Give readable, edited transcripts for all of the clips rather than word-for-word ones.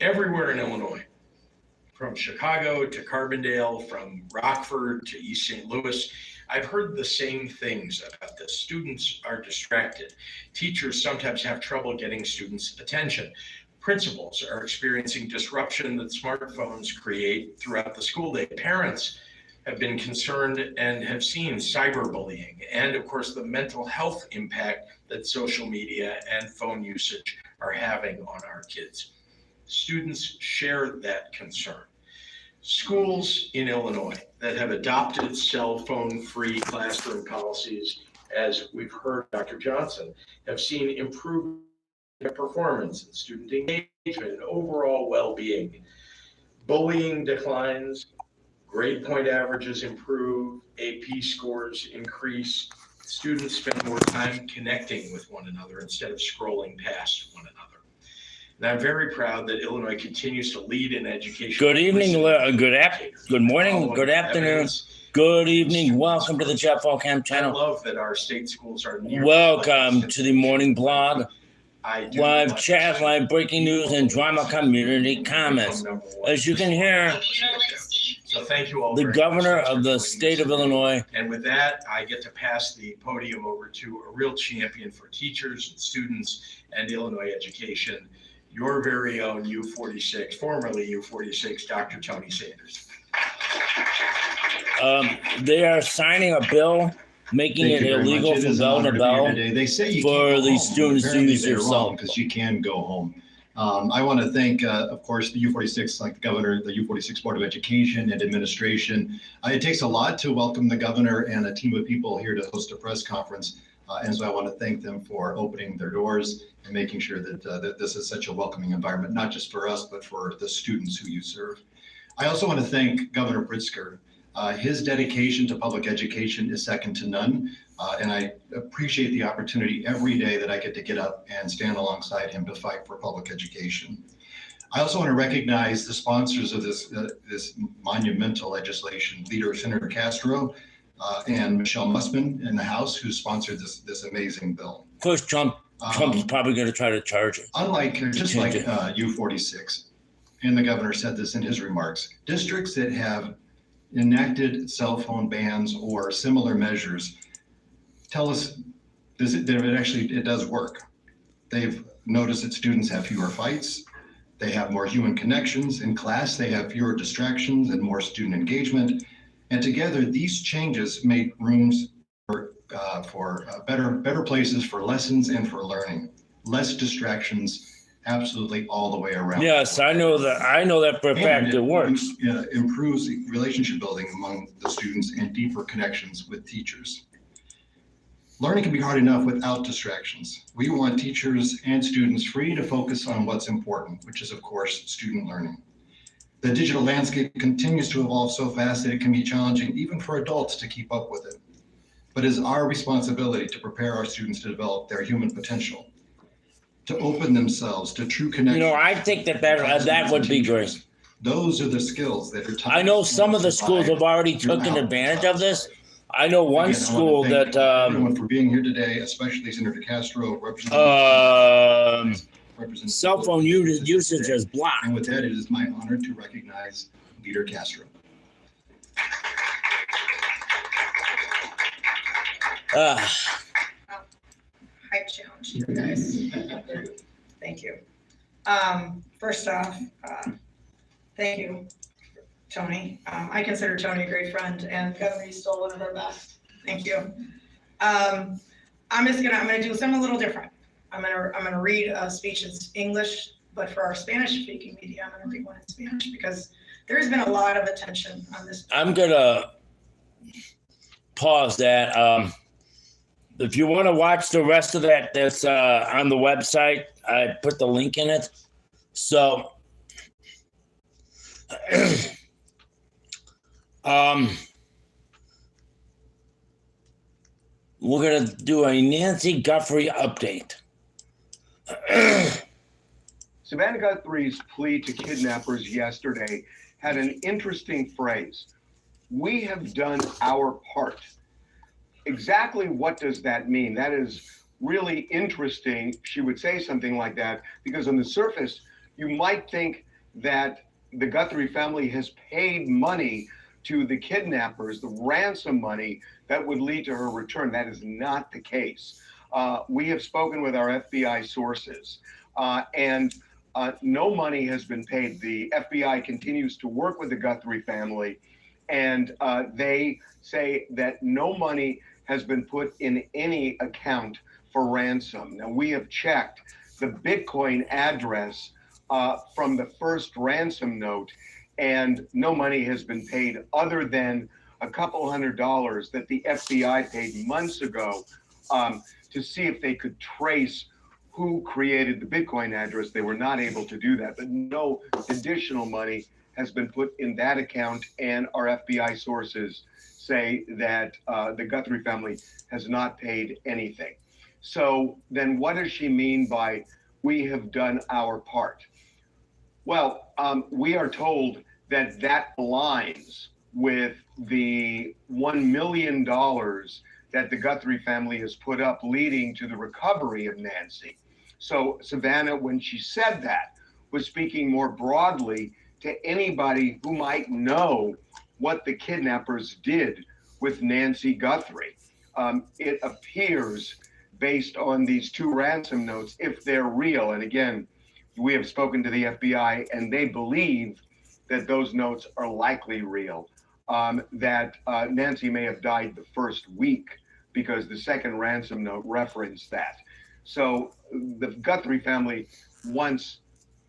everywhere in Illinois, from Chicago to Carbondale, from Rockford to East St. Louis. I've heard the same things about this. Students are distracted. Teachers sometimes have trouble getting students' attention. Principals are experiencing disruption that smartphones create throughout the school day. Parents have been concerned and have seen cyberbullying and, of course, the mental health impact that social media and phone usage are having on our kids. Students share that concern. Schools in Illinois that have adopted cell phone-free classroom policies, as we've heard Dr. Johnson, have seen improved performance and student engagement and overall well-being. Bullying declines, grade point averages improve, AP scores increase, students spend more time connecting with one another instead of scrolling past one another. And I'm very proud that Illinois continues to lead in education. Good evening, good morning, good afternoon, good evening. Welcome to the Jeff Valcam channel. I love that our state schools are near. Welcome to the morning blog, live chat, live breaking news, and drama community comments. As you can hear, so thank you all. The governor of the state of Illinois. And with that, I get to pass the podium over to a real champion for teachers and students and Illinois education, your very own U46, formerly U46, Dr. Tony Sanders. They are signing a bill making it illegal for bell to bell for the students to use their cell because you can go home. I want to thank, of course, the U46, like the governor, the U46 Board of Education and Administration. It takes a lot to welcome the governor and a team of people here to host a press conference. And so I want to thank them for opening their doors and making sure that, that this is such a welcoming environment, not just for us, but for the students who you serve. I also want to thank Governor Pritzker. His dedication to public education is second to none. And I appreciate the opportunity every day that I get up and stand alongside him to fight for public education. I also want to recognize the sponsors of this, this monumental legislation, Leader Senator Castro and Michelle Mussman in the House, who sponsored this amazing bill. Of course, Trump's probably going to try to charge it. Unlike, just like U46, and the governor said this in his remarks, districts that have enacted cell phone bans or similar measures tell us that it does work. They've noticed that students have fewer fights, they have more human connections in class, they have fewer distractions and more student engagement. And together, these changes make rooms for better places for lessons and for learning. Less distractions, absolutely all the way around. Yes, I know that for a fact. It works. Improves relationship building among the students and deeper connections with teachers. Learning can be hard enough without distractions. We want teachers and students free to focus on what's important, which is, of course, student learning. The digital landscape continues to evolve so fast that it can be challenging even for adults to keep up with it. But it is our responsibility to prepare our students to develop their human potential, to open themselves to true connection. You know, I think that would be great. Those are the skills that are taught. I know some of the schools have already taken advantage of this. I know one school that everyone for being here today, especially Senator Castro, cell phone usage is blocked. And with that, it is my honor to recognize Leader Castro. Height challenge, you guys. Thank you. First off, thank you, Tony. I consider Tony a great friend, and Governor, he's still one of our best. Thank you. I'm gonna do something a little different. I'm gonna read a speech in English, but for our Spanish-speaking media, I'm gonna read one in Spanish because there's been a lot of attention on this. I'm gonna pause that. If you want to watch the rest of that, that's on the website. I put the link in it. So, we're gonna do a Nancy Guthrie update. Savannah Guthrie's plea to kidnappers yesterday had an interesting phrase. We have done our part. Exactly what does that mean? That is really interesting. She would say something like that because on the surface, you might think that the Guthrie family has paid money to the kidnappers, the ransom money that would lead to her return. That is not the case. We have spoken with our FBI sources, and no money has been paid. The FBI continues to work with the Guthrie family, and they say that no money has been put in any account for ransom. Now, we have checked the Bitcoin address from the first ransom note, and no money has been paid other than a couple $100 that the FBI paid months ago to see if they could trace who created the Bitcoin address. They were not able to do that, but no additional money has been put in that account, and our FBI sources say that the Guthrie family has not paid anything. So then what does she mean by we have done our part? Well, we are told that that aligns with the $1 million that the Guthrie family has put up leading to the recovery of Nancy. So Savannah, when she said that, was speaking more broadly to anybody who might know what the kidnappers did with Nancy Guthrie. It appears, based on these two ransom notes, if they're real, and again, we have spoken to the FBI and they believe that those notes are likely real, that Nancy may have died the first week because the second ransom note referenced that. So the Guthrie family wants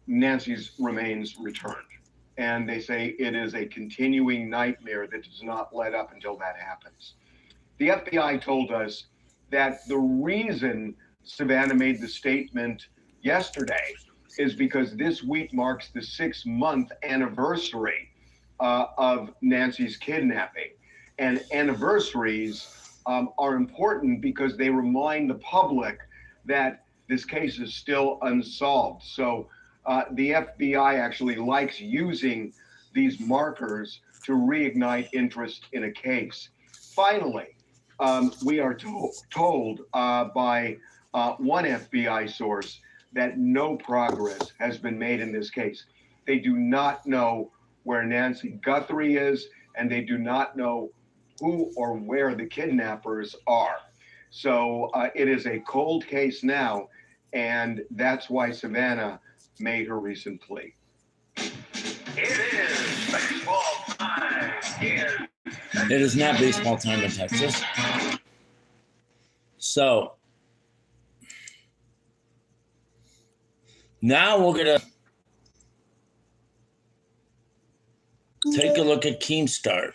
Nancy's remains returned. And they say it is a continuing nightmare that does not let up until that happens. The FBI told us that the reason Savannah made the statement yesterday is because this week marks the 6-month anniversary of Nancy's kidnapping. And anniversaries are important because they remind the public that this case is still unsolved. So the FBI actually likes using these markers to reignite interest in a case. Finally, we are told by one FBI source that no progress has been made in this case. They do not know where Nancy Guthrie is, and they do not know who or where the kidnappers are. So it is a cold case now, and that's why Savannah made her recent plea. It is baseball time here. It is not baseball time in Texas. So now we're going to take a look at Keemstar.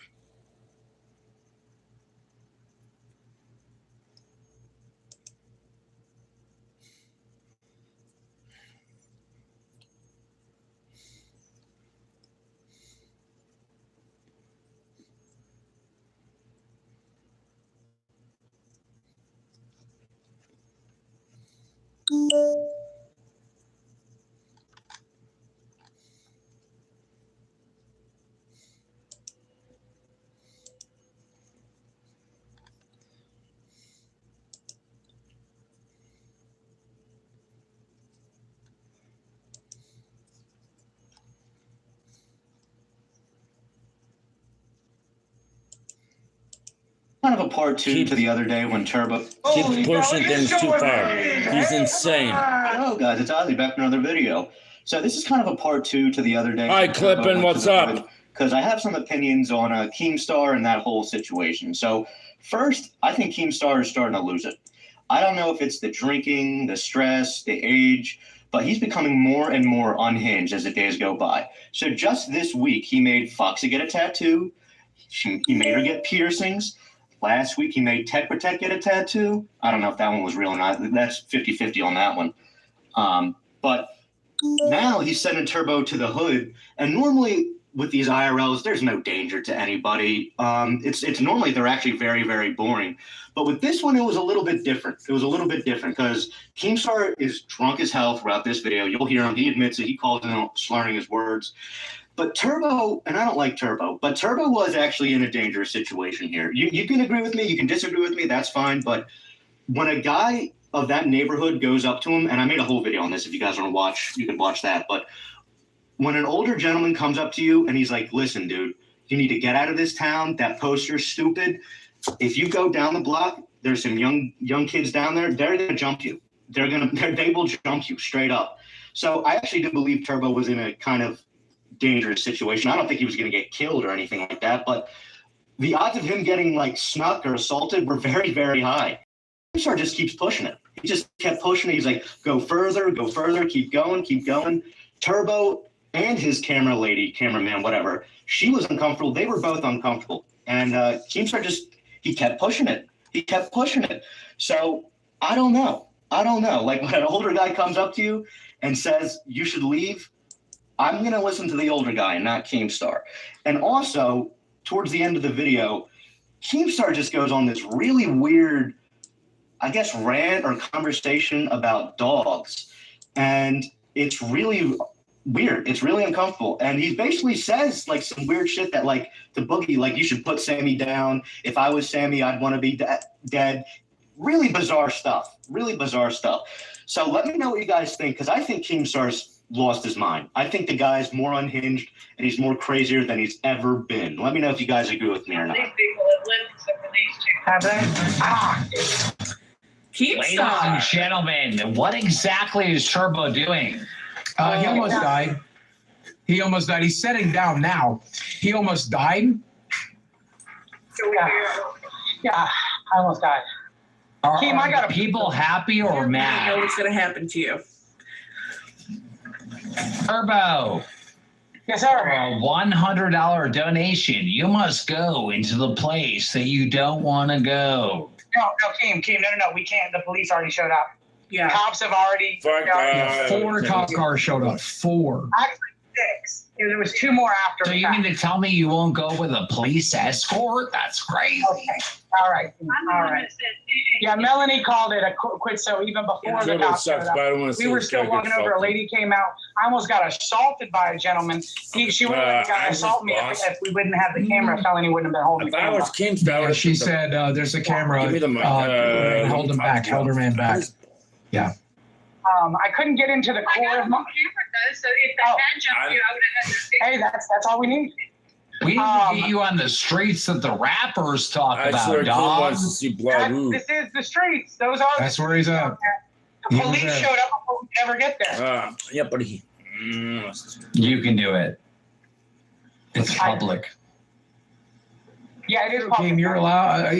Kind of a part two to the other day when Turbo. Keep pushing things too far. He's insane. Oh, guys, it's Ozzy back for another video. So this is kind of a part two to the other day. Hi, Clippin', what's up? Because I have some opinions on Keemstar and that whole situation. So first, I think Keemstar is starting to lose it. I don't know if it's the drinking, the stress, the age, but he's becoming more and more unhinged as the days go by. So just this week, he made Foxy get a tattoo. He made her get piercings. Last week, he made Tech Protect get a tattoo. I don't know if that one was real or not. That's 50-50 on that one. But now he's sending Turbo to the hood. And normally with these IRLs, there's no danger to anybody. It's normally they're actually very, very boring. But with this one, it was a little bit different. It was a little bit different because Keemstar is drunk as hell throughout this video. You'll hear him. He admits it. He calls him slurring his words. But Turbo, and I don't like Turbo, but Turbo was actually in a dangerous situation here. You can agree with me, you can disagree with me, that's fine. But when a guy of that neighborhood goes up to him, and I made a whole video on this, if you guys want to watch, you can watch that. But when an older gentleman comes up to you and he's like, listen, dude, you need to get out of this town. That poster's stupid. If you go down the block, there's some young kids down there. They're going to jump you. They will jump you straight up. So I actually do believe Turbo was in a kind of dangerous situation. I don't think he was going to get killed or anything like that, but the odds of him getting like snuck or assaulted were very, very high. Keemstar just keeps pushing it. He just kept pushing it. He's like, go further, keep going. Turbo and his cameraman, whatever, she was uncomfortable. They were both uncomfortable. And Keemstar he kept pushing it. So I don't know. Like when an older guy comes up to you and says, you should leave, I'm going to listen to the older guy and not Keemstar. And also, towards the end of the video, Keemstar just goes on this really weird, I guess, rant or conversation about dogs. And it's really weird. It's really uncomfortable. And he basically says like some weird shit that like to Boogie, like you should put Sammy down. If I was Sammy, I'd want to be dead. Really bizarre stuff. So let me know what you guys think, because I think Keemstar's lost his mind. I think the guy's more unhinged and he's more crazier than he's ever been. Let me know if you guys agree with me or not. These people have lived except for these two. Have they? Ladies and gentlemen, what exactly is Turbo doing? He almost died. He's sitting down now. He almost died. Yeah, I almost died. Are people happy or You know mad? what's going to happen to you. Turbo, Yes, for sir. a $100 donation, you must go into the place that you don't want to go. No, Keem, no. We can't. The police already showed up. Yeah. Cops have already. Fuck, 4 cop cars showed up. 4. Actually, 6. There was 2 more after. So the you fact. mean to tell me you won't go with a police escort? That's crazy. Okay. All right. Yeah, Melanie called it a quit. So even before the Turbo cops showed sucks, up, but I don't want to we were still walking over. A lady came out. I almost got assaulted by a gentleman. She would have got assaulted me if we wouldn't have the camera. Felony wouldn't have been holding If the I camera. was Keemstar, Yeah, she said there's a camera. Give me the mic. Hold him back. Held her man back. Yeah. I couldn't get into the I core got of a my. camera though, so if they had jumped you, I would have had to. Hey, that's all we need. We need to get you on the streets that the rappers talk I about, swear Keem wants to dog. see blood. Ooh. This is the streets. Those are. That's where he's at. The He was police there. showed up before we never get there. Yeah, but he. You can do it. It's public. Yeah, it is public. Keem, you're allowed.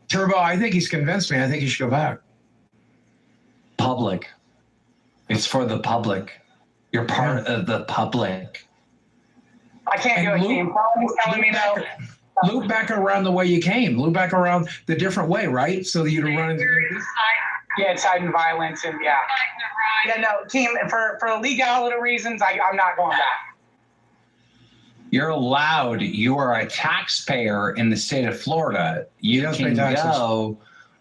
Turbo, I think he's convinced me. I think he should go back. Public. It's for the public. You're part of the public. I can't do it, Keem. Someone's telling me no. Loop back around the way you came. Loop back around the different way, right? So that you'd run into. Yeah, it's hiding violence and yeah. Yeah, no, Keem, for legality reasons, I'm not going back. You're allowed. You are a taxpayer in the state of Florida. You Yes, pay can taxes. go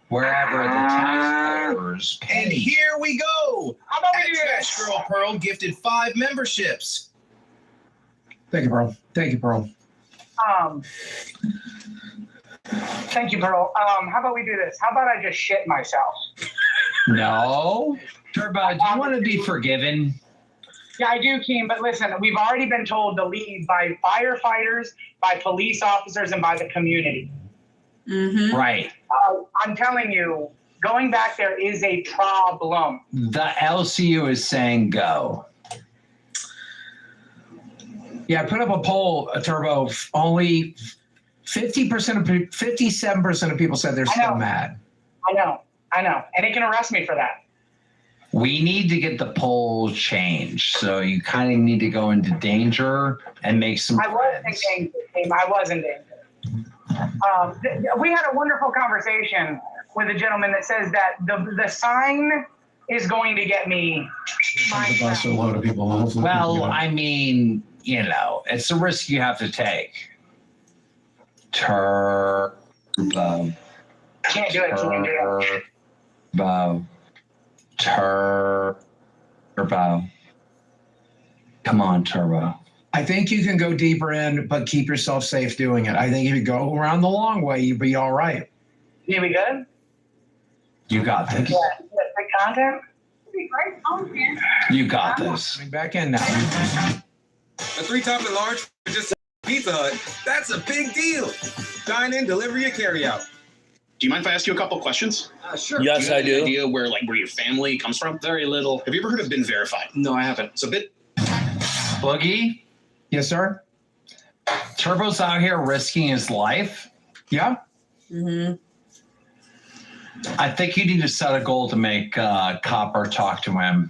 wherever the taxpayers pay. And here we go. How about we do Trash this? Girl Pearl gifted 5 memberships. Thank you, Pearl. Thank you, Pearl. Thank you, Pearl. How about we do this? How about I just shit myself? No. Turbo, do you want to be forgiven? Yeah, I do, Keem, but listen, we've already been told to leave by firefighters, by police officers, and by the community. Mm-hmm. Right. I'm telling you, going back there is a problem. The LCU is saying go. Yeah, I put up a poll, Turbo. Only 57% of people said they're still mad. I know. And they can arrest me for that. We need to get the poll changed. So you kind of need to go into danger and make some I was in friends. danger, Keem. I was in danger. We had a wonderful conversation with a gentleman that says that the sign is going to get me. The bus a load of people. Hopefully Well, people get I mean, you know, it's a risk you have to take. Turbo. Can't do it. Can't do it. Turbo. Come on, Turbo. I think you can go deeper in, but keep yourself safe doing it. I think if you go around the long way, you'll be all right. You be good? You got this. Yeah. Good content? You got this. Back in now. A 3-top and large for just Pizza Hut. That's a big deal. Dine in, delivery, or carry out. Do you mind if I ask you a couple questions? Sure. Yes, I Do you have do. any idea where your family comes from? Very little. Have you ever heard of been verified? No, I haven't. So Boogie, Yes, sir. Turbo's out here risking his life. Yeah. I think you need to set a goal to make Copper talk to him.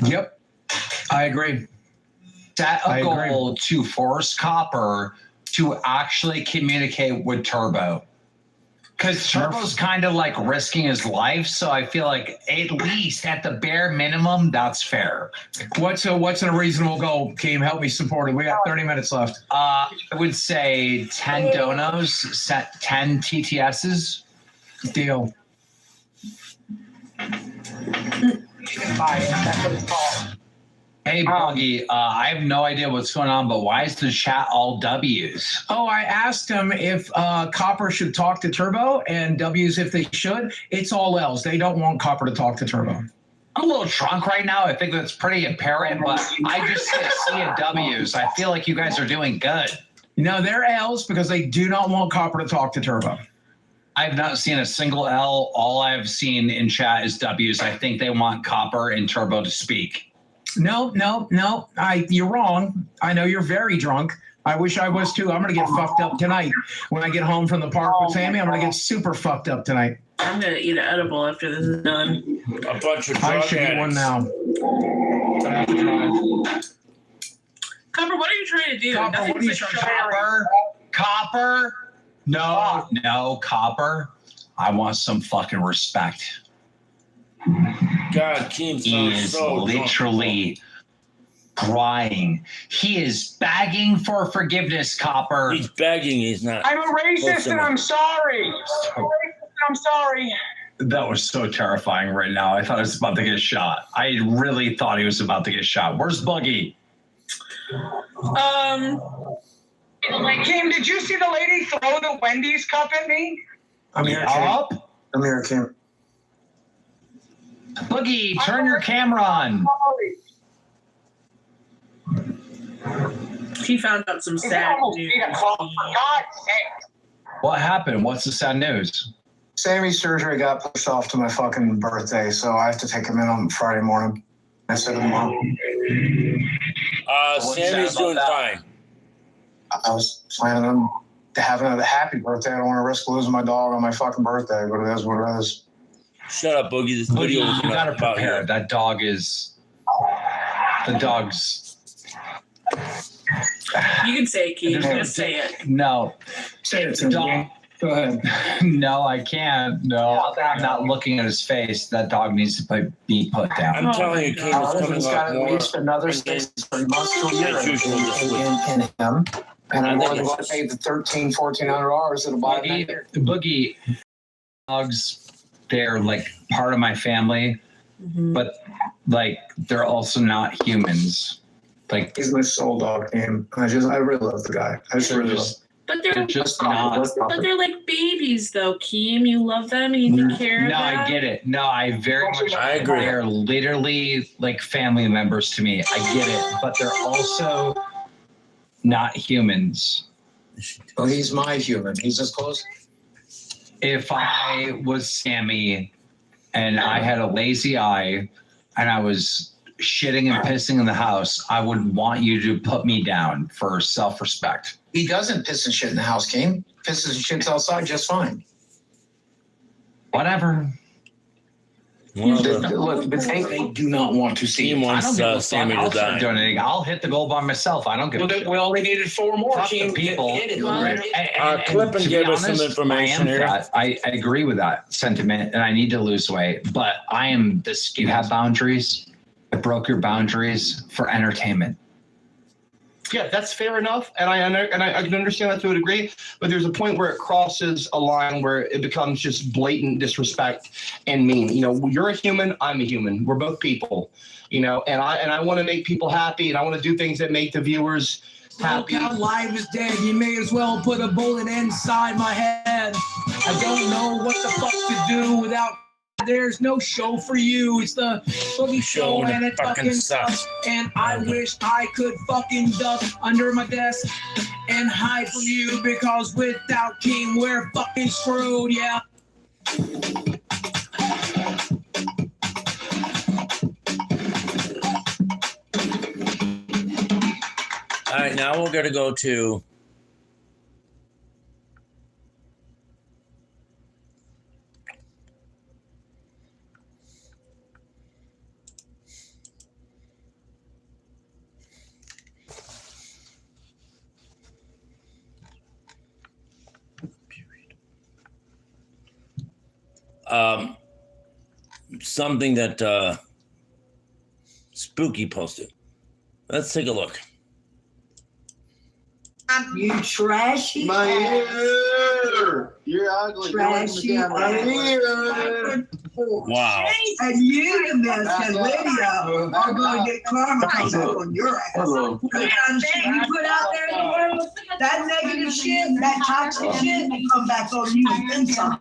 Yep. I agree. Set I a agree. goal to force Copper to actually communicate with Turbo. Because Turbo's kind of like risking his life, so I feel like at least at the bare minimum, that's fair. What's a reasonable goal? Keem, help me support it. We got 30 minutes left. I would say 10 donos, set 10 TTSs. Deal. That's what it's called. Hey, Boogie, I have no idea what's going on, but why is the chat all W's? Oh, I asked him if Copper should talk to Turbo and W's if they should. It's all L's. They don't want Copper to talk to Turbo. I'm a little drunk right now. I think that's pretty apparent, but I just see a sea of W's. I feel like you guys are doing good. No, they're L's because they do not want Copper to talk to Turbo. I've not seen a single L. All I've seen in chat is W's. I think they want Copper and Turbo to speak. No. You're wrong. I know you're very drunk. I wish I was too. I'm going to get fucked up tonight. When I get home from the park with Sammy, I'm going to get super fucked up tonight. I'm going to eat an edible after this is done. A bunch of I drug should get one addicts. now. I have to drive. Copper, what are you trying to do? Copper, Nothing's what are you like trying sharing. Copper? No, Copper. I want some fucking respect. God, Keem He sounds is so literally crying. He is begging for forgiveness, Copper. He's begging. He's not. I'm a racist and I'm sorry. I'm sorry. That was so terrifying right now. I thought he was about to get shot. I really thought he was about to get shot. Where's Boogie? Kim, did you see the lady throw the Wendy's cup at me? I'm here, Up? I'm here, Kim. Boogie, turn your camera on. He found out some sad news. For God's sake. What happened? What's the sad news? Sammy's surgery got pushed off to my fucking birthday, so I have to take him in on Friday morning instead of tomorrow. Sammy's doing fine. I was planning on having a happy birthday. I don't want to risk losing my dog on my fucking birthday, but it is what it is. Shut up, Boogie. This Boogie, video was you gotta about prepare. you. That dog is. The dog's. You can say it, Keith. Just say it. No. Say it, The dog. Go ahead. No, I can't. No, I'm not looking at his face. That dog needs to be put down. I'm telling you, Keem, it's coming He's up got at more. least another 6 months to a year As usual this week. in him. And I'm I more think than going to pay the $1,400 that'll buy it. Boogie, dogs, they're like part of my family, but like they're also not humans. Like He's my soul dog, man. I really love the guy. I just really love him. But they're just not. But they're like babies, though, Keem. You love them and you take care of No, them. I get it. No, I very much I agree. They're literally like family members to me. I get it, but they're also not humans. Oh, he's my human. He's as close. If I was Sammy and I had a lazy eye and I was shitting and pissing in the house, I would want you to put me down for self-respect. He doesn't piss and shit in the house, King. Pisses and shits outside just fine. Whatever. Look, but they do not want to see Keem him. wants Sammy to I'll start die. doing anything. I'll hit the goal by myself. I don't give a shit. We only needed 4 more. Fuck the King. people. Hit it. Clip and to give be us some honest, information I am here. fat. I agree with that sentiment, and I need to lose weight. But I am this. You have boundaries. I broke your boundaries for entertainment. Yeah, that's fair enough, and I can understand that to a degree. But there's a point where it crosses a line where it becomes just blatant disrespect and mean. You know, you're a human, I'm a human. We're both people. You know, and I want to make people happy, and I want to do things that make the viewers happy. Lowcow live is dead. You may as well put a bullet inside my head. I don't know what the fuck to do without There's no show for you. It's the fucking show and it fucking sucks. And I wish I could fucking duck under my desk and hide from you because without King, we're fucking screwed, yeah. All right, now we're going to go to something that Spooky posted. Let's take a look. You trashy. My ear. You're ugly. Trashy. My ear. Wow. And you, the Mexican Lydia, are going to get karma on your ass. Hello. Because you put out there in the world, that negative shit, that toxic shit, will come back on you and then some.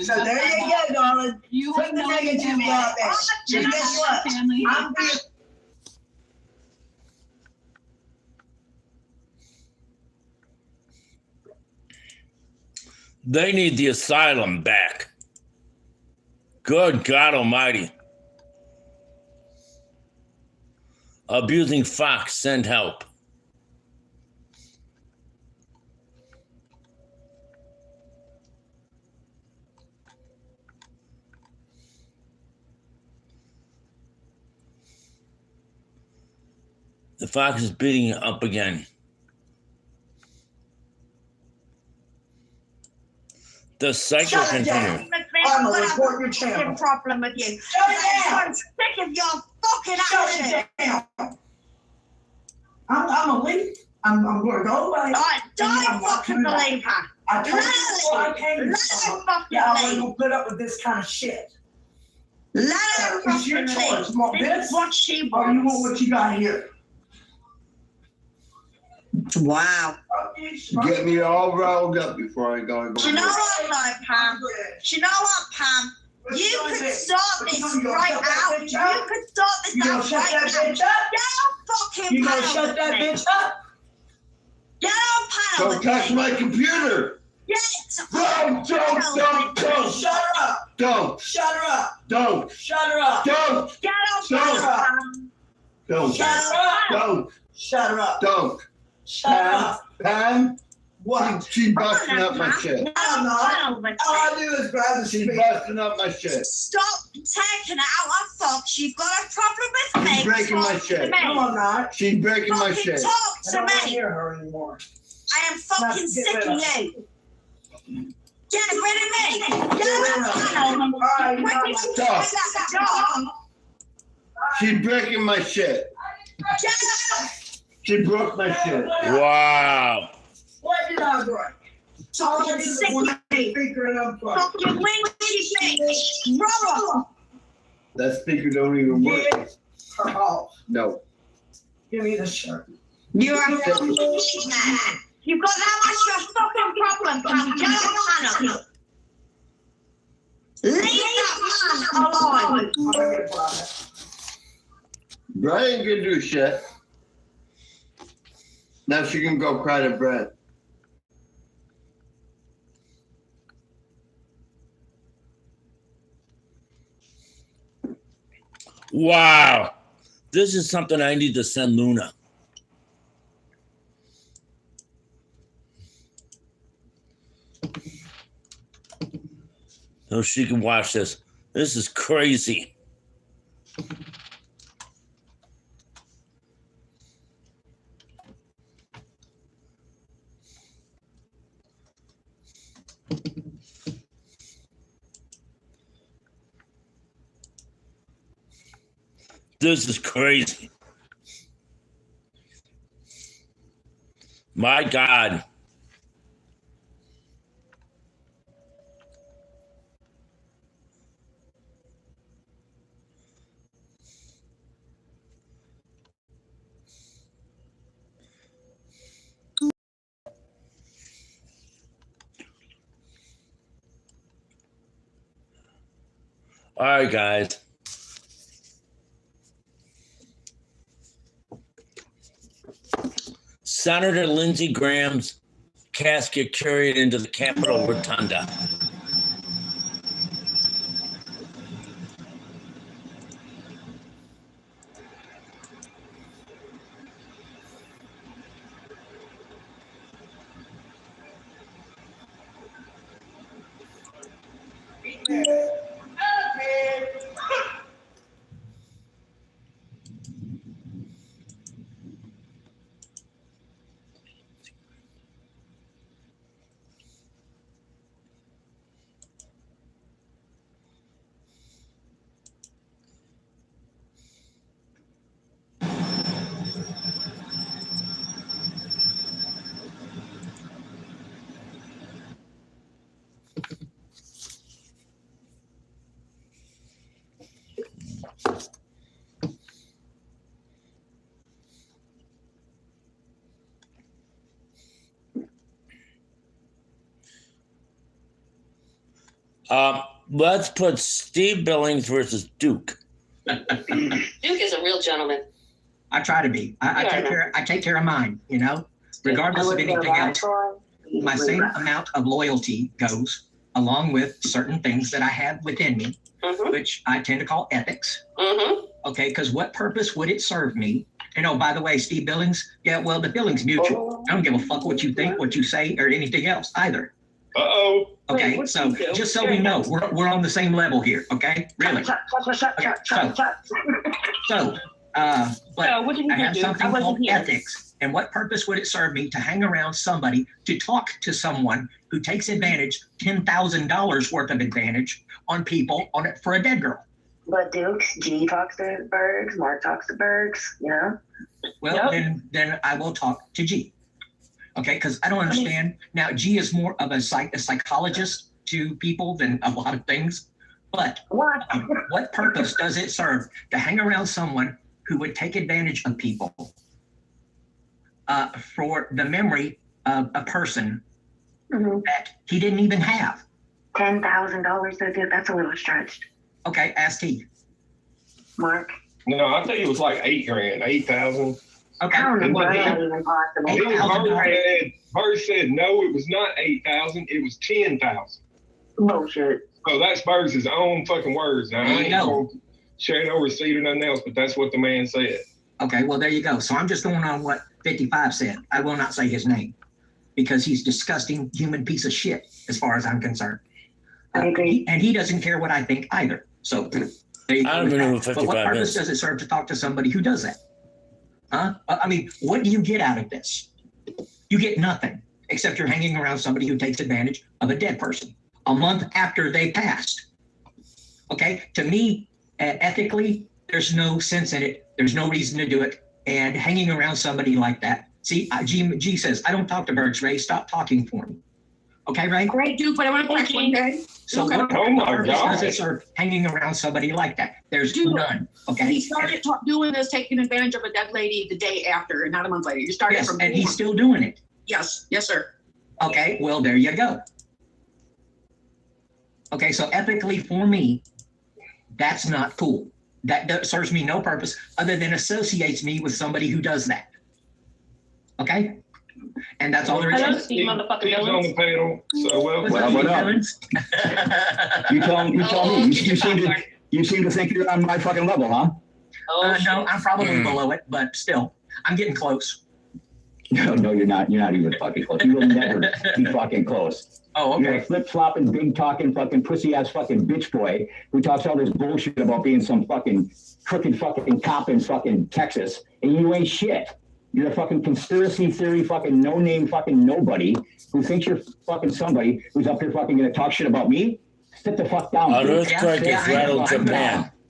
So there you go, darling. Put the negativity out there. And guess what? I'm being They need the asylum back. Good God Almighty. Abusing Fox, send help. The Fox is beating up again. The cycle continues. I'm gonna report your channel. Problem with you. Shut it down. I'm sick of your fucking Shut action. it down. I'm gonna leave. I'm gonna go away. I don't fucking believe her. I told you before I came. Let her fucking Yeah, I'm leave. gonna put up with this kind of shit. Let her It's your fucking leave. choice. You want This this? is what she Or you want wants. what you got here? Wow. Get me all riled up before I go. Do you know what, though, Pam? Do you know what, Pam? You could start this right now. You could start this You now gonna shut right that now. bitch up? Get on fucking You gonna panel shut with that me. bitch up? Get on panel Don't with touch me. my computer. Get Don't. Shut her up. Don't. Shut her up. Don't. Shut her up. Don't. Get on Don't. panel, Pam. Don't. Shut her up. Don't. Shut her up. Don't. Shut her Pam. up. Pam. What? She's busting up my shit. I'm not. All I do is grab the She's speaker. busting up my shit. Stop taking out our thoughts. You've got a problem with me. She's breaking my Talk to shit. me. No, I'm not. She's breaking my Fucking shit. talk I to don't want to me. hear her anymore. I am fucking Get sick rid of of you. Get rid of me. Get rid on of her. panel. All right, When now you let's take stop. that dog, She's breaking my shit. get up. She broke my shit. Wow. What did I break? All I Fucking did sick was of one me. speaker and unplug. Fucking winky bitch. Roll. That speaker don't even work. Get her off. No. Give me the shirt. You're a fucking man. You've got that much of a fucking problem, Pam. Get on panel. Leave that man alone. I'm gonna get Brian. Brian can do shit. Now she can go cry to Brent. Wow. This is something I need to send Luna. So she can watch this. This is crazy. This is crazy. My God. All right, guys. Senator Lindsey Graham's casket carried into the Capitol Rotunda. Let's put Steve Billings versus Duke. Duke is a real gentleman. I try to be. I take care of mine, you know, regardless of anything else. My same amount of loyalty goes along with certain things that I have within me, which I tend to call ethics. Okay, because what purpose would it serve me? And oh, by the way, Steve Billings, yeah, well, the Billings mutual. I don't give a fuck what you think, what you say, or anything else either. Okay, so just so we know, we're on the same level here, okay? Really? Okay, but I have something called ethics. And what purpose would it serve me to hang around somebody, to talk to someone who takes advantage, $10,000 worth of advantage on people on it for a dead girl? But Duke, G talks to Bergs, Mark talks to Bergs, you know? Well, then I will talk to G. Okay, because I don't understand. Now, G is more of a psychologist to people than a lot of things. But what purpose does it serve to hang around someone who would take advantage of people for the memory of a person that he didn't even have? $10,000, though, dude, that's a little stretched. Okay, ask T. Mark? No, I think it was like $8,000, 8,000. Okay. I don't know why that's even possible. Bird said no, it was not 8,000, it was 10,000. Bullshit. So that's Bird's own fucking words. Now, I ain't gonna share no receipt or nothing else, but that's what the man said. Okay, well, there you go. So I'm just going on what 55 said. I will not say his name because he's a disgusting human piece of shit as far as I'm concerned. I agree. And he doesn't care what I think either. So there you go. I don't even know what 55 but what purpose is. does it serve to talk to somebody who does that? Huh? I mean, what do you get out of this? You get nothing except you're hanging around somebody who takes advantage of a dead person a month after they passed. Okay, to me, ethically, there's no sense in it. There's no reason to do it. And hanging around somebody like that. See, G says, I don't talk to birds, Ray. Stop talking for me. Okay, Ray? Great, Duke, but I want to catch one day. So what purpose does it serve hanging around somebody like that? There's none. Okay. He started doing this, taking advantage of a dead lady the day after, and not a month later. You started Yes, from and he's still doing it. Yes, yes, sir. Okay, well, there you go. Okay, so ethically for me, that's not cool. That serves me no purpose other than associates me with somebody who does that. Okay? And that's all there is. Hello, Steve motherfucking He's on the panel, so What up? You tell me. You seem to think you're on my fucking level, huh? No, I'm probably below it, but still, I'm getting close. No, you're not. You're not even fucking close. You will never be fucking close. Oh, okay. You're a flip-flopping, big-talking, fucking pussy-ass fucking bitch boy who talks all this bullshit about being some fucking crooked fucking cop in fucking Texas, and you ain't shit. You're a fucking conspiracy theory fucking no-name fucking nobody who thinks you're fucking somebody who's up here fucking gonna talk shit about me. Sit the fuck down.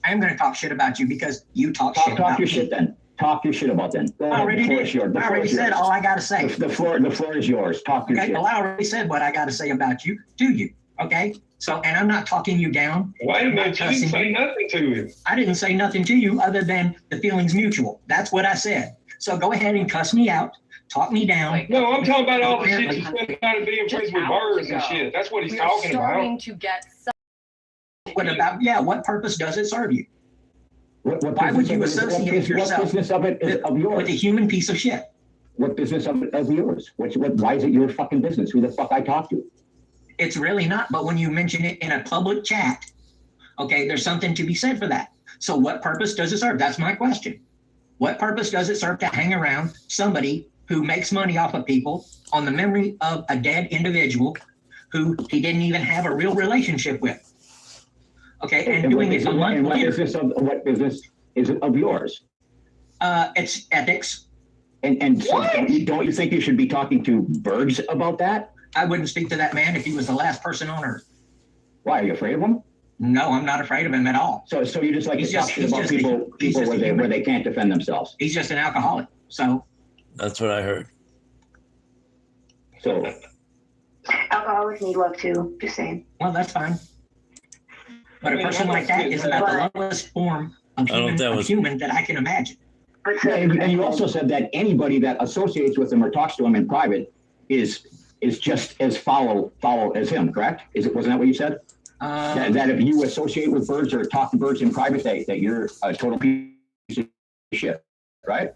I'm going to talk shit about you because you talk shit about Talk your me. shit then. Talk your shit about then. Go I ahead. already The floor did. is yours. I already said all I got to say. The floor is yours. Talk your Okay, shit. well, I already said what I got to say about you to you. Okay, so and I'm not talking you down. Wait a minute, you didn't say nothing to him. I didn't say nothing to you other than the feelings mutual. That's what I said. So go ahead and cuss me out, talk me down. No, I'm talking about all the shit you said about it being friends with birds and shit. That's what he's talking about. To get What purpose does it serve you? Why would you associate yourself what business of it is of yours? with a human piece of shit? What business of it is yours? Why is it your fucking business? Who the fuck I talk to? It's really not, but when you mention it in a public chat, okay, there's something to be said for that. So what purpose does it serve? That's my question. What purpose does it serve to hang around somebody who makes money off of people on the memory of a dead individual who he didn't even have a real relationship with? Okay, and doing it a month later. What business is it of yours? It's ethics. And so don't you think you should be talking to Bergs about that? I wouldn't speak to that man if he was the last person on earth. Why, are you afraid of him? No, I'm not afraid of him at all. So you just like to talk shit about people where they can't defend themselves. He's just an alcoholic. So that's what I heard. So alcoholics need love too, just saying. Well, that's fine. But a person like that is about the lowest form of human that I can imagine. Yeah, and you also said that anybody that associates with him or talks to him in private is just as foul as him, correct? Wasn't that what you said? That if you associate with Bergs or talk to Bergs in private, that you're a total piece of shit, right?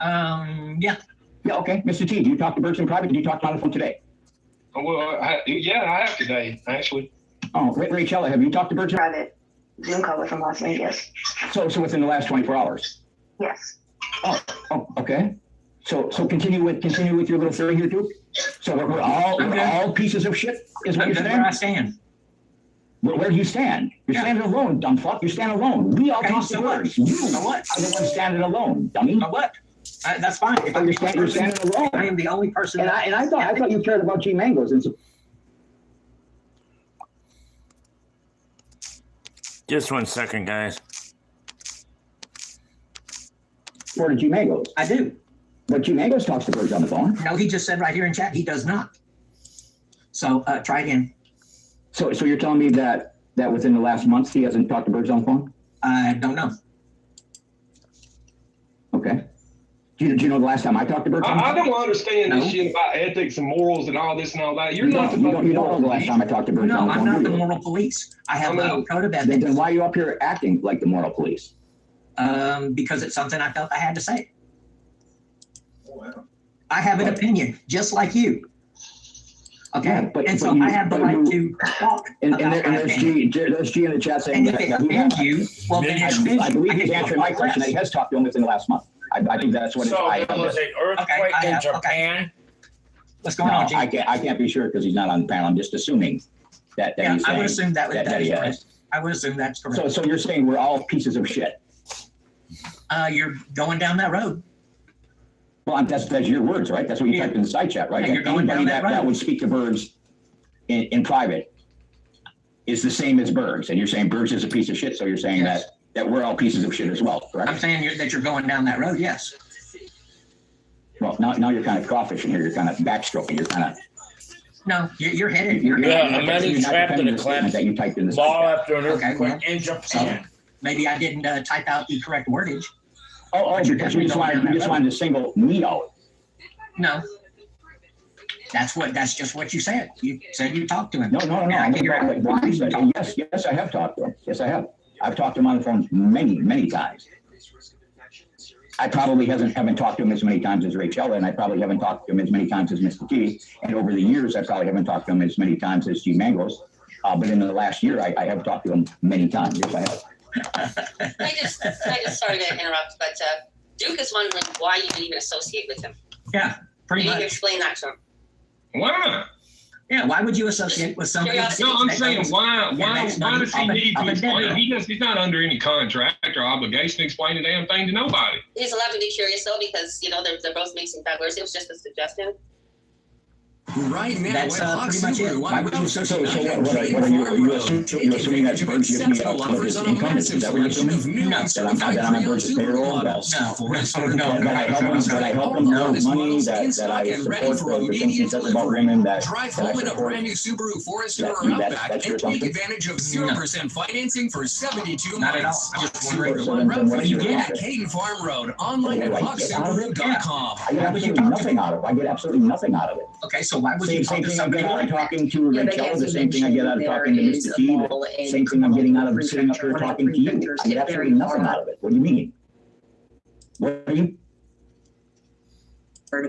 Yeah. Yeah, okay. Mr. T, do you talk to Bergs in private? Did you talk to him on the phone today? Well, I have today, actually. Oh, Rachel, have you talked to Bergs? Private Zoom call with him last night, yes. So within the last 24 hours? Yes. Oh, okay. So continue with your little theory here too. So we're all pieces of shit, is what you're saying? Where I stand. Where do you stand? You're standing alone, dumb fuck. You stand alone. We all talk to Bergs. You are the one standing alone, dummy. What? That's fine. If you're standing alone. I am the only person. And I thought you cared about G Mangoes and. Just 1 second, guys. For G Mangoes. I do. But G Mangoes talks to Bergs on the phone. No, he just said right here in chat he does not. So try again. So you're telling me that within the last month he hasn't talked to Bergs on the phone? I don't know. Okay. Do you know the last time I talked to Bergs on the phone? I don't understand this shit about ethics and morals and all this and all that. You don't know the last time I talked to Bergs on the phone. No, I'm not the moral police. I have a code of ethics. Then why are you up here acting like the moral police? Because it's something I felt I had to say. I have an opinion, just like you. Okay, yeah, but I have the right to talk. And there's G in the chat saying that I believe he's answering my question that he has talked to him within the last month. I think that's what there was an earthquake in Japan. What's going on, G? I can't be sure because he's not on the panel. I'm just assuming that he's saying I would assume that he has. I would assume that's correct. So you're saying we're all pieces of shit? You're going down that road. Well, that's your words, right? That's what you typed in the side chat, right? Yeah, you're going down that road. That would speak to Bergs in private is the same as Bergs, and you're saying Bergs is a piece of shit, so you're saying that we're all pieces of shit as well, correct? I'm saying that you're going down that road, yes. Well, now you're kind of crawfishing here. You're kind of backstroking. You're kind of. No, you're headed. A man trapped in a collapse that you typed in the ball after an earthquake in Japan. So maybe I didn't type out the correct wordage. Because you just wanted to single me out. No. That's just what you said. You said you talked to him. No. Yes, I have talked to him. Yes, I have. I've talked to him on the phone many times. I probably haven't talked to him as many times as Rachel, and I probably haven't talked to him as many times as Mr. T. And over the years, I probably haven't talked to him as many times as G Mangoes. But in the last year, I have talked to him many times. Yes, I have. I just sorry to interrupt, but Duke is wondering why you would even associate with him. Yeah, pretty much. You can explain that to him. Why? Yeah, why would you associate with somebody? No, I'm saying why does he need to explain? He's not under any contract or obligation to explain a damn thing to nobody. He's allowed to be curious though, because they're both mixing bad words. It was just a suggestion. Right now, that's pretty much it. Why would you associate? You're assuming that Bergs gives me out of his income? Is that what you're assuming? No. That I'm on Bergs' payroll? No. That I help him know money, that I support the things he says about women, that I support. A brand new Subaru Forester or Outback and take advantage of 0% financing for 72 Not months. at all. Just one road for you at Caden Farm Road, online at doxxing.com. I get absolutely nothing out of it. Okay, so why would Same you talk to thing I somebody get out of like that? talking to Yeah, but Rachel, as the you same thing I get out of mentioned, talking to there Mr. is a T, mall the in same thing I'm getting out of Columbus, sitting up here one of the talking to you. prefectures I get hit absolutely very nothing hard. out of it. What do you mean? What are you?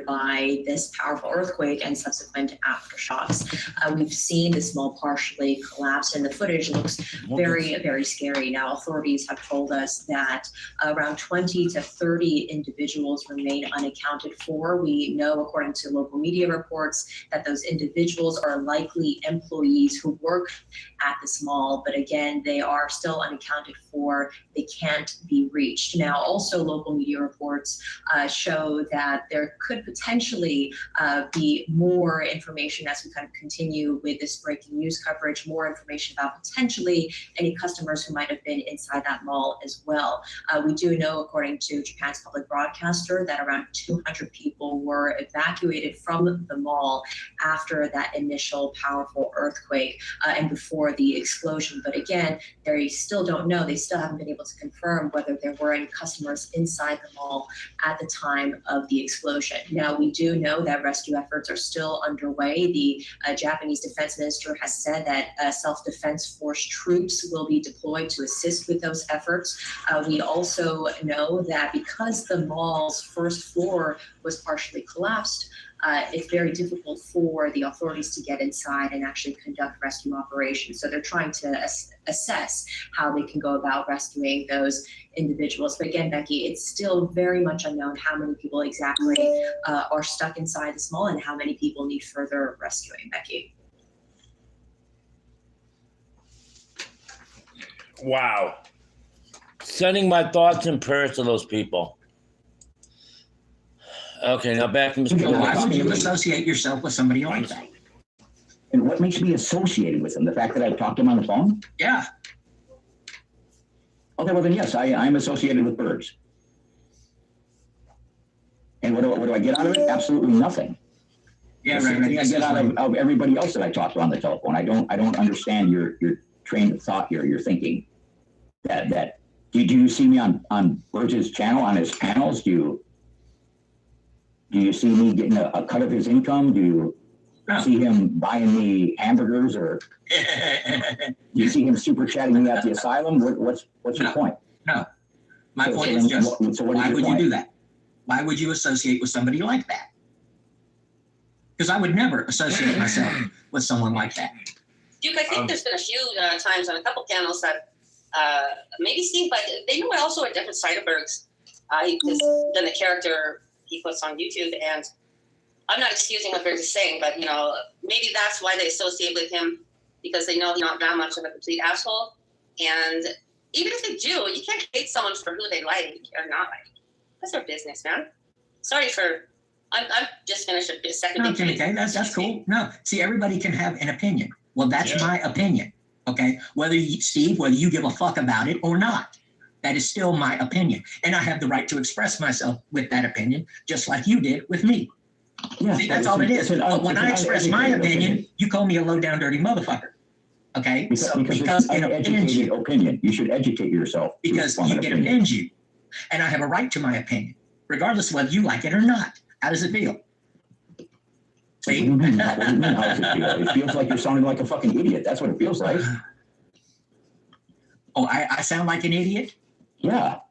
By this powerful earthquake and subsequent aftershocks. We've seen this mall partially collapse, and the footage looks very, very scary. Now, authorities have told us that around 20 to 30 individuals remain unaccounted for. We know, according to local media reports, that those individuals are likely employees who work at this mall, but again, they are still unaccounted for. They can't be reached. Now, also local media reports show that there could potentially be more information as we kind of continue with this breaking news coverage, more information about potentially any customers who might have been inside that mall as well. We do know, according to Japan's public broadcaster, that around 200 people were evacuated from the mall after that initial powerful earthquake and before the explosion. But again, they still don't know. They still haven't been able to confirm whether there were any customers inside the mall at the time of the explosion. Now, we do know that rescue efforts are still underway. The Japanese defense minister has said that self-defense force troops will be deployed to assist with those efforts. We also know that because the mall's first floor was partially collapsed, it's very difficult for the authorities to get inside and actually conduct rescue operations. So they're trying to assess how they can go about rescuing those individuals. But again, Becky, it's still very much unknown how many people exactly are stuck inside this mall and how many people need further rescuing, Becky. Wow. Sending my thoughts and prayers to those people. Okay, now back to Mr. Why would you associate yourself with somebody like that? And what makes me associated with him? The fact that I've talked to him on the phone? Yeah. Okay, well then yes, I'm associated with birds. And what do I get out of it? Absolutely nothing. Yeah, the same thing I get out of everybody else that I talk to on the telephone. I don't understand your train of thought, your thinking. That do you see me on Burge's channel, on his panels? Do you see me getting a cut of his income? Do you see him buying me hamburgers, or do you see him super chatting me at the asylum? What's your point? No. My point is just, why would you do that? Why would you associate with somebody like that? Because I would never associate myself with someone like that. Duke, I think there's been a few times on a couple panels that maybe Steve, but they know also a different side of Berg's than the character he puts on YouTube. And I'm not excusing what Berg is saying, but maybe that's why they associate with him, because they know he's not that much of a complete asshole. And even if they do, you can't hate someone for who they like or not like. That's their business, man. Sorry for. I'm just finished a second. Okay, that's cool. No, see, everybody can have an opinion. Well, that's my opinion. Okay, whether you give a fuck about it or not, that is still my opinion, and I have the right to express myself with that opinion, just like you did with me. Yeah, see, that's all it is. But when I express my opinion, you call me a low down, dirty motherfucker. Okay, because it offends you. Opinion. You should educate yourself. Because it offends you, and I have a right to my opinion, regardless of whether you like it or not. How does it feel? See? What do you mean? How does it feel? It feels like you're sounding like a fucking idiot. That's what it feels like. Oh, I sound like an idiot? Yeah.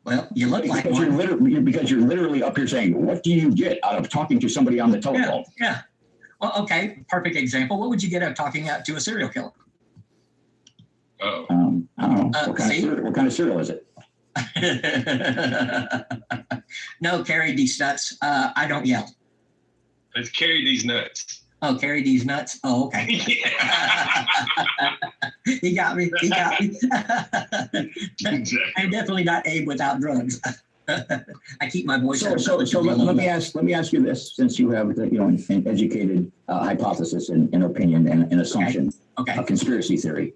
Well, you look like one. Because you're literally up here saying, what do you get out of talking to somebody on the telephone? Yeah. Well, okay. Perfect example. What would you get out of talking out to a serial killer? Oh. I don't know. What kind of cereal is it? No, carry these nuts. I don't yell. Let's carry these nuts. Oh, carry these nuts. Oh, okay. He got me. I'm definitely not Abe without drugs. I keep my voice. So let me ask you this, since you have an educated hypothesis and opinion and an assumption, a conspiracy theory.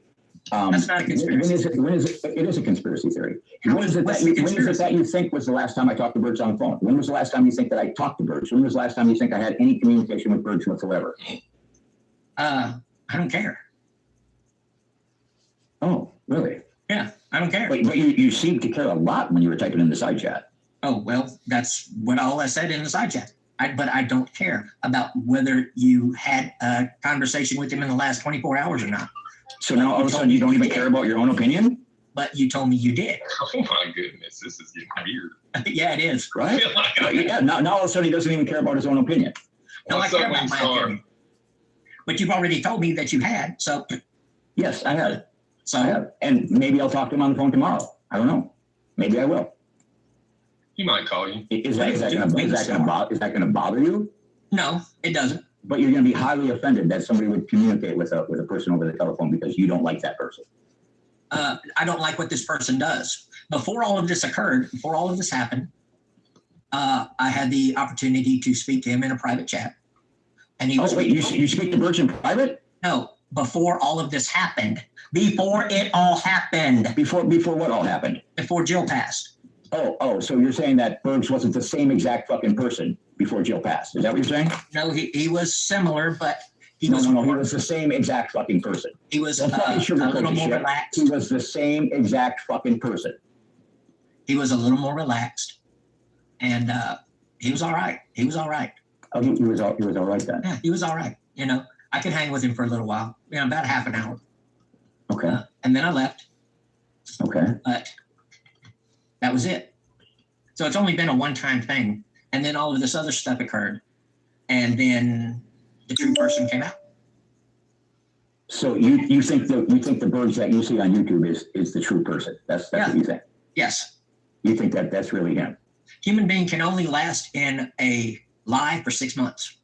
That's not a conspiracy. When is it? It is a conspiracy theory. When is it that you think was the last time I talked to birds on the phone? When was the last time you think that I talked to birds? When was the last time you think I had any communication with birds whatsoever? I don't care. Oh, really? Yeah, I don't care. But you seemed to care a lot when you were typing in the side chat. Oh, well, that's what all I said in the side chat. But I don't care about whether you had a conversation with him in the last 24 hours or not. So now all of a sudden you don't even care about your own opinion? But you told me you did. Oh my goodness, this is getting weird. Yeah, it is. Right? Yeah, now all of a sudden he doesn't even care about his own opinion. No, I care about my opinion. But you've already told me that you had, so. Yes, I have. So. I have. And maybe I'll talk to him on the phone tomorrow. I don't know. Maybe I will. He might call you. Is that going to bother you? No, it doesn't. But you're going to be highly offended that somebody would communicate with a person over the telephone because you don't like that person. I don't like what this person does. Before all of this occurred, before all of this happened, I had the opportunity to speak to him in a private chat. And he was. Wait, you speak to Birch in private? No, before all of this happened. Before it all happened. Before what all happened? Before Jill passed. Oh, so you're saying that Burbs wasn't the same exact fucking person before Jill passed. Is that what you're saying? No, he was similar, but he was. No, he was the same exact fucking person. He was a little more relaxed. He was the same exact fucking person. He was a little more relaxed, and he was all right. He was all right. Oh, he was all right then. Yeah, he was all right. You know, I could hang with him for a little while. You know, about half an hour. Okay. And then I left. Okay. But that was it. So it's only been a one-time thing, and then all of this other stuff occurred, and then the true person came out. So you think the Birds that you see on YouTube is the true person? That's what you think? Yes. You think that that's really him? Human being can only last in a lie for 6 months.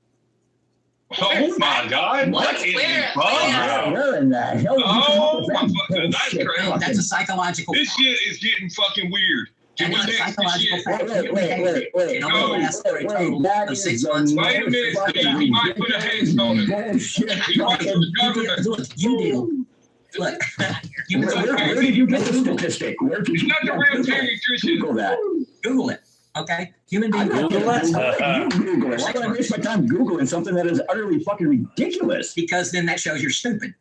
Oh my God! What is Where in the hell? Oh my God! That's crazy. No, that's a psychological. This shit is getting fucking weird. Can we next this shit? Wait. That is 6 months. Wait a minute, Steve. He might put a haste on it. He might put the government. Look, you deal. Look, where did you get the statistic? It's not the real Terry Christian. Google that. Google it. Okay, human being. Google it. You Google it. Why do I waste my time Googling something that is utterly fucking ridiculous? Because then that shows you're stupid.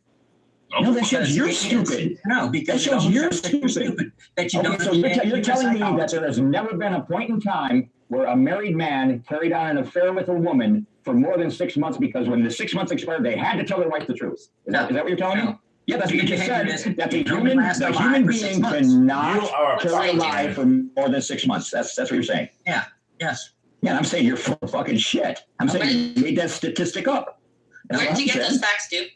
No, that shows you're stupid. No, because that shows you're stupid. That you don't. So you're telling me that there has never been a point in time where a married man carried on an affair with a woman for more than 6 months because when the 6 months expired, they had to tell their wife the truth. Is that what you're telling me? Yeah, that's what you just said. That the human being cannot carry a lie for more than 6 months. That's what you're saying. Yeah. Yes. Yeah, I'm saying you're full of fucking shit. I'm saying you made that statistic up. Where did you get those facts, dude?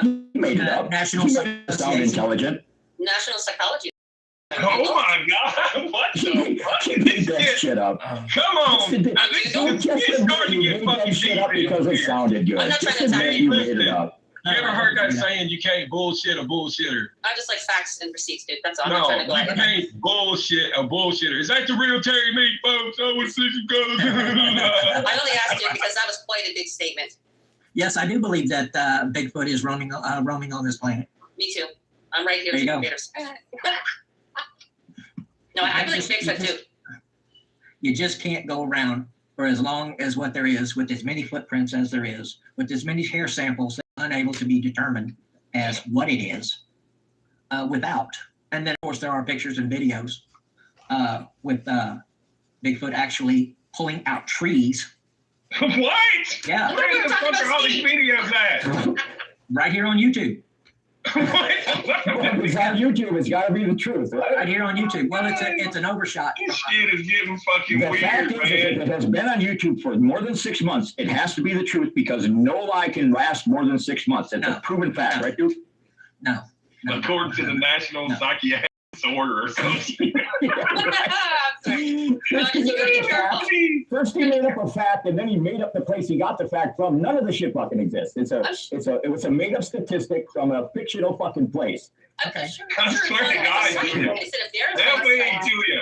You made it up. National you made it sound intelligent. National psychology. Oh my God! What the fuck? You made that shit up. Come on! It's starting to get fucking shit up deep because it sounded good. I'm not trying to Just attack admit you. you made it up. You ever heard that saying? You can't bullshit a bullshitter. I just like facts and receipts, dude. That's all. I'm not trying to go No, you can't bullshit a bullshitter. Is that the real Terry Meat, folks? I would see you go. I only asked you because that was quite a big statement. Yes, I do believe that Bigfoot is roaming on this planet. Me too. I'm right here There with you the go. computers. No, I believe Bigfoot too. You just can't go around for as long as what there is, with as many footprints as there is, with as many hair samples that are unable to be determined as what it is, without. And then, of course, there are pictures and videos with Bigfoot actually pulling out trees. What? Yeah. Where the fuck are all these videos at? Right here on YouTube. Well, it's on YouTube. It's got to be the truth, right? Right here on YouTube. Well, it's an overshot. This shit is getting fucking The weird, fact is, man. if it has been on YouTube for more than 6 months, it has to be the truth because no lie can last more than 6 months. It's a proven fact, right, dude? No. According to the National Psychiatric Disorder or something. First he made up a fact, and then he made up the place he got the fact from. None of the shit fucking exists. It was a made up statistic from a fictional fucking place. Okay. I swear to God, definitely ain't to you.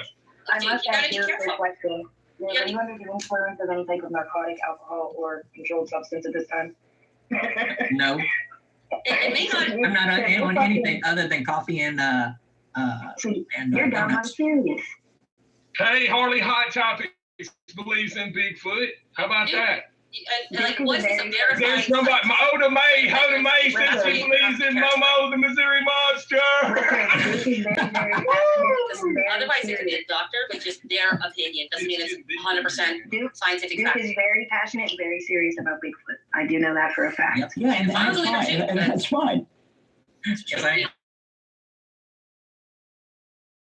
I must ask you a quick question. Is anyone under the influence of any type of narcotic, alcohol, or controlled substance at this time? No. I'm not on anything other than coffee and You're dumb, I'm serious. Hey, Harley Hot Topics believes in Bigfoot. How about that? Like, what's this a verified? There's somebody, Hoda May says she believes in Momo, the Missouri Monster. This is very Otherwise, it could be serious. a doctor, but just their opinion doesn't mean it's 100% scientific Duke fact. is very passionate and very serious about Bigfoot. I do know that for a fact. Yeah, and that's fine. And that's fine.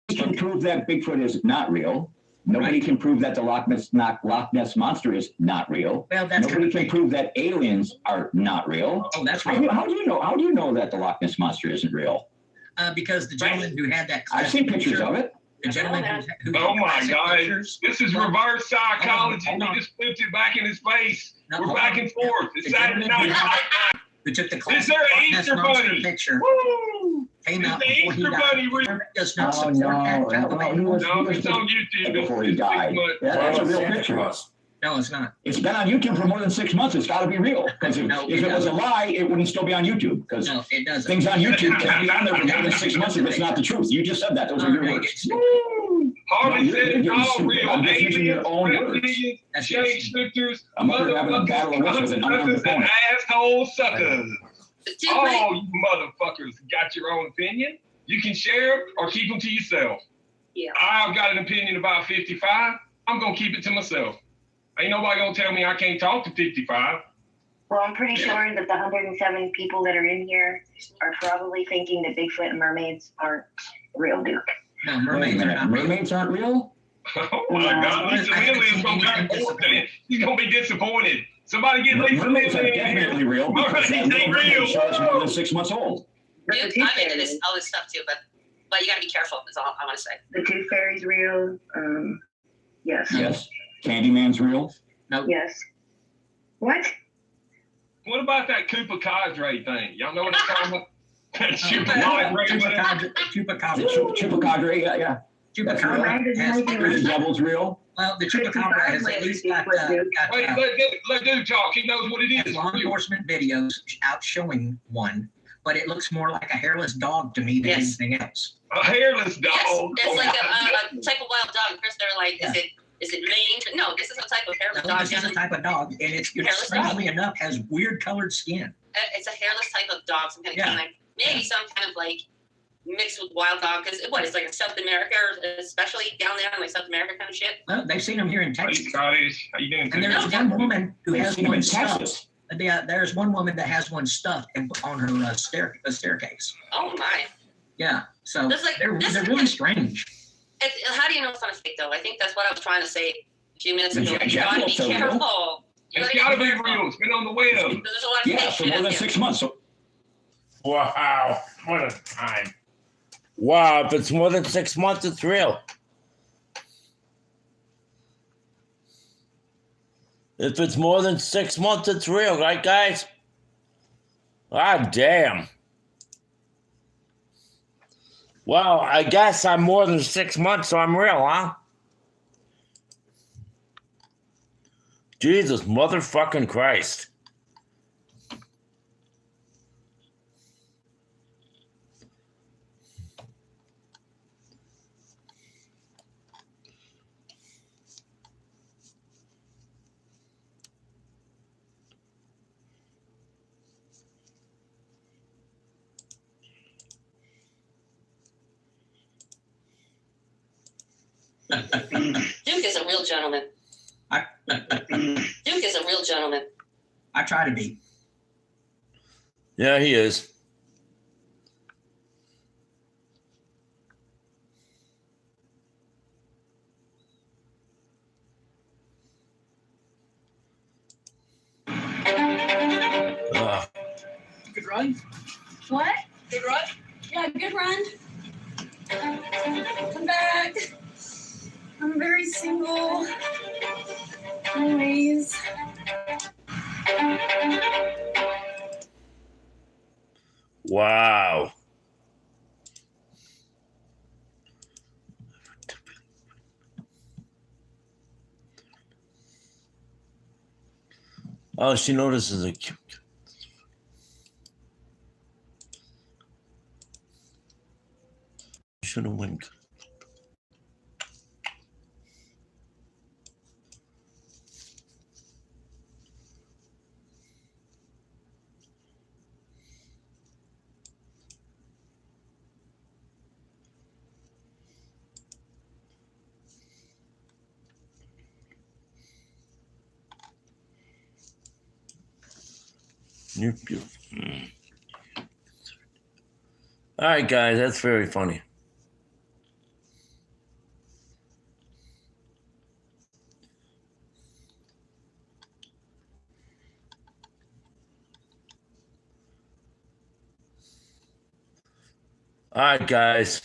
We can prove that Bigfoot is not real. Nobody can prove that the Loch Ness Monster is not real. Well, that's Nobody can prove that aliens are not real. Oh, that's How real. do you know? How do you know that the Loch Ness Monster isn't real? Because the gentleman who had that. I've seen pictures of it. The gentleman who Oh my classic God! pictures. This is reverse psychology. Hold on. You just flipped it back in his face. No, We're hold back on. and forth. It's The Saturday gentleman night. who took the Is classic there an Loch Ness Easter Monster bunny? picture Woo! came Is out the before he Easter died. bunny real? Does not Oh, support no, that no, television. No, it's on YouTube. Before he died. Yeah, that's a real picture. No, it's not. It's been on YouTube for more than 6 months. It's got to be real. Because if it was a lie, it wouldn't still be on YouTube. Because No, it doesn't. things on YouTube can't be on there for more than 6 months if it's not the truth. You just said that. Those are your words. Harvey No, said it's you're all stupid. real. I'm just using your own words. Aliens, shapeshifters, I'm up here having a battle of wits with an unarmed motherfuckers, and opponent. asshole suckers. Oh, you motherfuckers got your own opinion. You can share them or keep them to yourself. Yeah. I've got an opinion about 55. I'm going to keep it to myself. Ain't nobody going to tell me I can't talk to 55. Well, I'm pretty sure that the 107 people that are in here are probably thinking that Bigfoot and mermaids aren't real, Duke. No, Wait a mermaids are minute. not real. Mermaids aren't real? Oh my God, Lisa Lillian's going to be disappointed. She's going to be disappointed. Somebody get Lisa Mermaids are Lillian in here. definitely real because Mermaids that ain't little mermaid real. show is more than 6 months old. But Dude, the tooth I'm into fairy, all this stuff too, but you gotta be careful. That's all I want to say. the tooth fairy's real. Yes. Yes. Candyman's real. Yes. What? What about that Koopa Cadre thing? Y'all know what I'm talking about? That Chupacabra. Chupacabra, yeah. Chupacabra has The devil's real. Well, the chupacabra has at least got Wait, let dude talk. He knows what it is. law enforcement videos out showing one, but it looks more like a hairless dog to me than anything else. A hairless dog. Yes, it's like a type of wild dog. First, they're like, is it maned? No, this is a type of hairless No, dog. this is a type of dog, and it's Hairless strangely enough has weird colored skin. It's a hairless type of dog, some kind of Yeah. canine. Maybe some kind of like mixed with wild dog, because it's like in South America, or especially down there in like South America kind of shit. Well, they've seen them here in Texas. How you doing? And there's one woman who They've has seen 'em one in stuffed. Texas. Yeah, there's one woman that has one stuffed on her staircase. Oh my! Yeah, so This is like- they're this is really like- strange. How do you know it's not a fake though? I think that's what I was trying to say a few minutes The ago. You jackal gotta be so real. careful. You It's gotta got to be careful. real. It's been on the web. There's a lot of Yeah, fake for shit more out than there. 6 months. So Wow, what a time. Wow, if it's more than 6 months, it's real. If it's more than 6 months, it's real, right, guys? God damn. Well, I guess I'm more than 6 months, so I'm real, huh? Jesus motherfucking Christ. Duke is a real gentleman. Duke is a real gentleman. I try to be. Yeah, he is. Good run. What? Good run. Yeah, good run. Come back. I'm very single. Anyways. Wow. Oh, she notices a cute. Should have went. You're beautiful. All right, guys, that's very funny. All right, guys.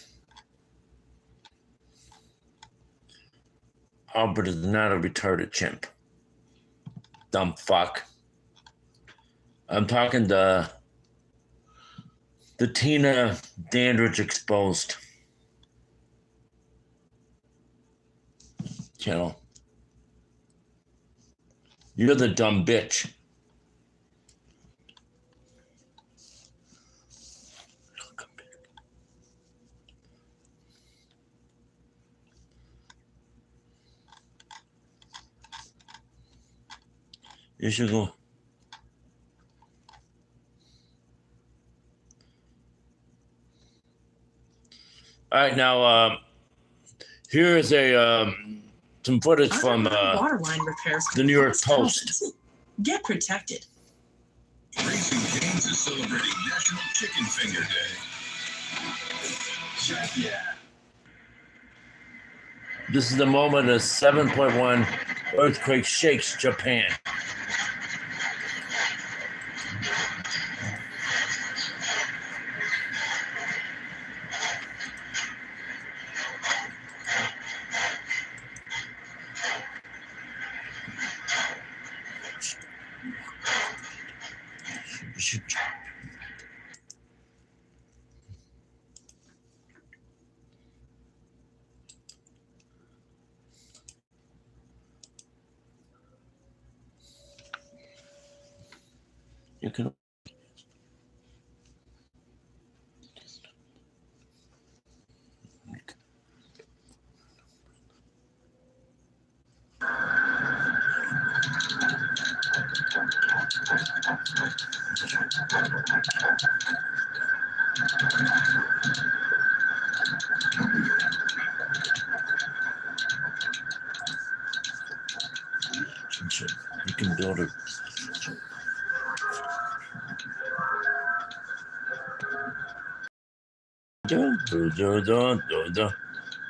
Albert is not a retarded chimp. Dumb fuck. I'm talking the Tina Dandridge Exposed channel. You're the dumb bitch. You should go. All right, now here is a some footage from water line repairs the New York Post. Get protected. Raising Cane's is celebrating National Chicken Finger Day. Yeah. This is the moment a 7.1 earthquake shakes Japan. You can. You can build it.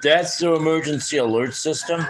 That's the emergency alert system.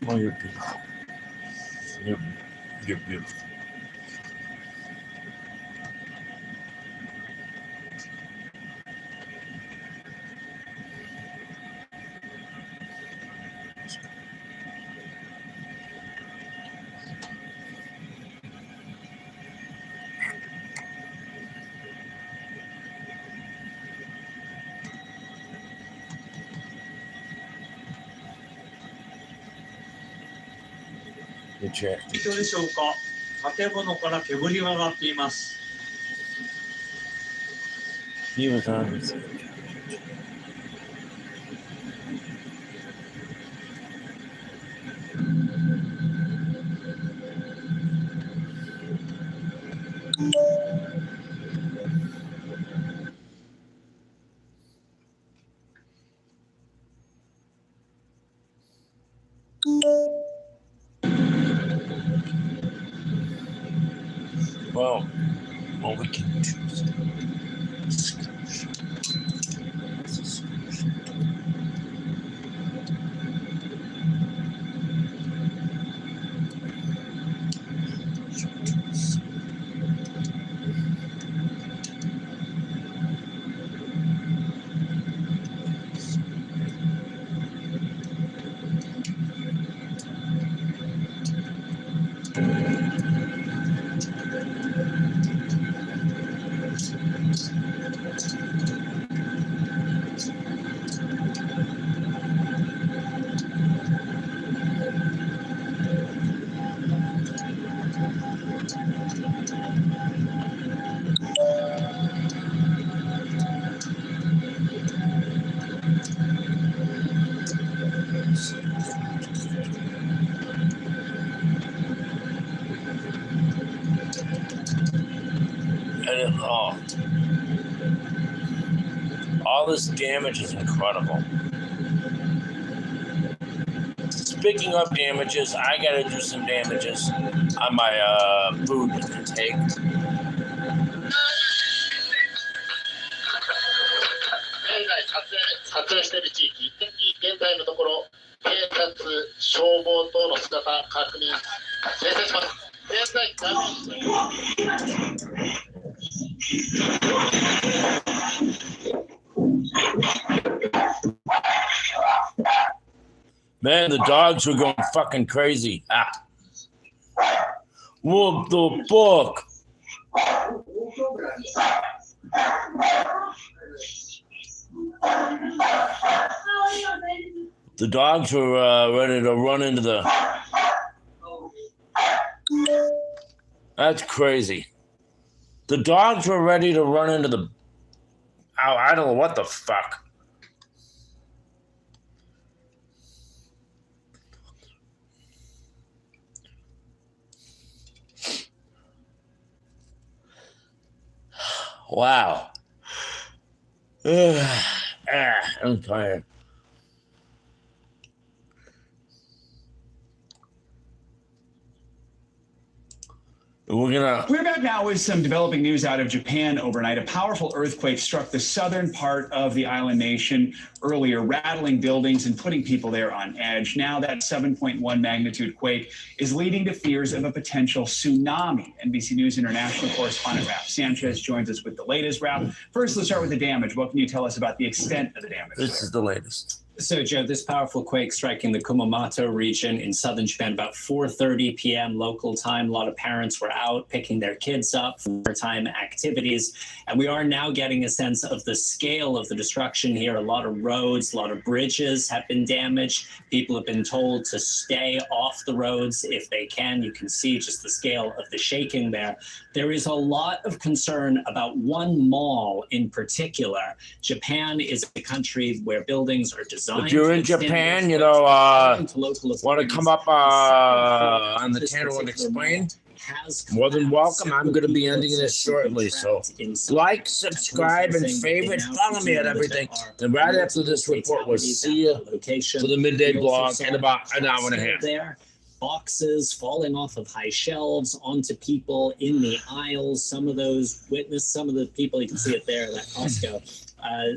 Oh, you're beautiful. You're beautiful. Good chat. どうでしょうか。建物から煙が上がっています。He was on this. Well, we can choose. damages. And all this damage is incredible. Speaking of damages, I gotta do some damages on my food intake. Man, the dogs were going fucking crazy. What the fuck? The dogs were ready to run into the... That's crazy. The dogs were ready to run into the... I don't know what the fuck. Wow. I'm tired. We're back now with some developing news out of Japan overnight. A powerful earthquake struck the southern part of the island nation earlier, rattling buildings and putting people there on edge. Now that 7.1 magnitude quake is leading to fears of a potential tsunami. NBC News international correspondent Ralph Sanchez joins us with the latest. Ralph, first let's start with the damage. What can you tell us about the extent of the damage? This is the latest. So, Joe, this powerful quake striking the Kumamoto region in southern Japan about 4:30 p.m. local time. A lot of parents were out picking their kids up for time activities. And we are now getting a sense of the scale of the destruction here. A lot of roads, a lot of bridges have been damaged. People have been told to stay off the roads if they can. You can see just the scale of the shaking there. There is a lot of concern about one mall in particular. Japan is a country where buildings are designed. If you're in Japan, you know, want to come up on the channel and explain, more than welcome. I'm going to be ending this shortly. So like, subscribe, and favorite. Follow me at everything. And right after this report, we'll see you for the midday blog in about an hour and a half. There. Boxes falling off of high shelves onto people in the aisles. Some of those witnessed, some of the people, you can see it there, that Costco.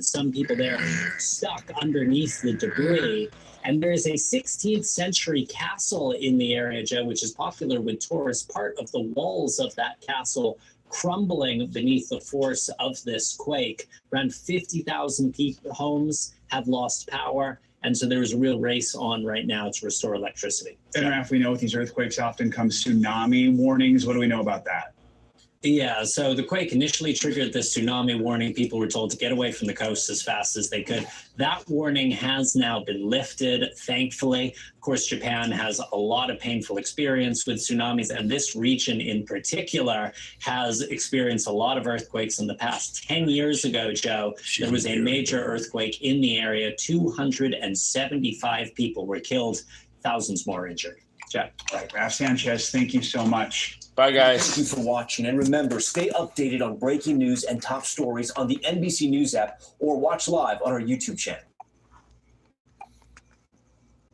Some people there stuck underneath the debris. And there is a 16th century castle in the area, Joe, which is popular with tourists. Part of the walls of that castle crumbling beneath the force of this quake. Around 50,000 homes have lost power. And so there is a real race on right now to restore electricity. And if we know with these earthquakes often come tsunami warnings. What do we know about that? Yeah, so the quake initially triggered the tsunami warning. People were told to get away from the coast as fast as they could. That warning has now been lifted, thankfully. Of course, Japan has a lot of painful experience with tsunamis, and this region in particular has experienced a lot of earthquakes in the past. 10 years ago, Joe, there was a major earthquake in the area. 275 people were killed, thousands more injured. Jack. Right, Ralph Sanchez, thank you so much. Bye, guys. Thank you for watching. And remember, stay updated on breaking news and top stories on the NBC News app or watch live on our YouTube channel.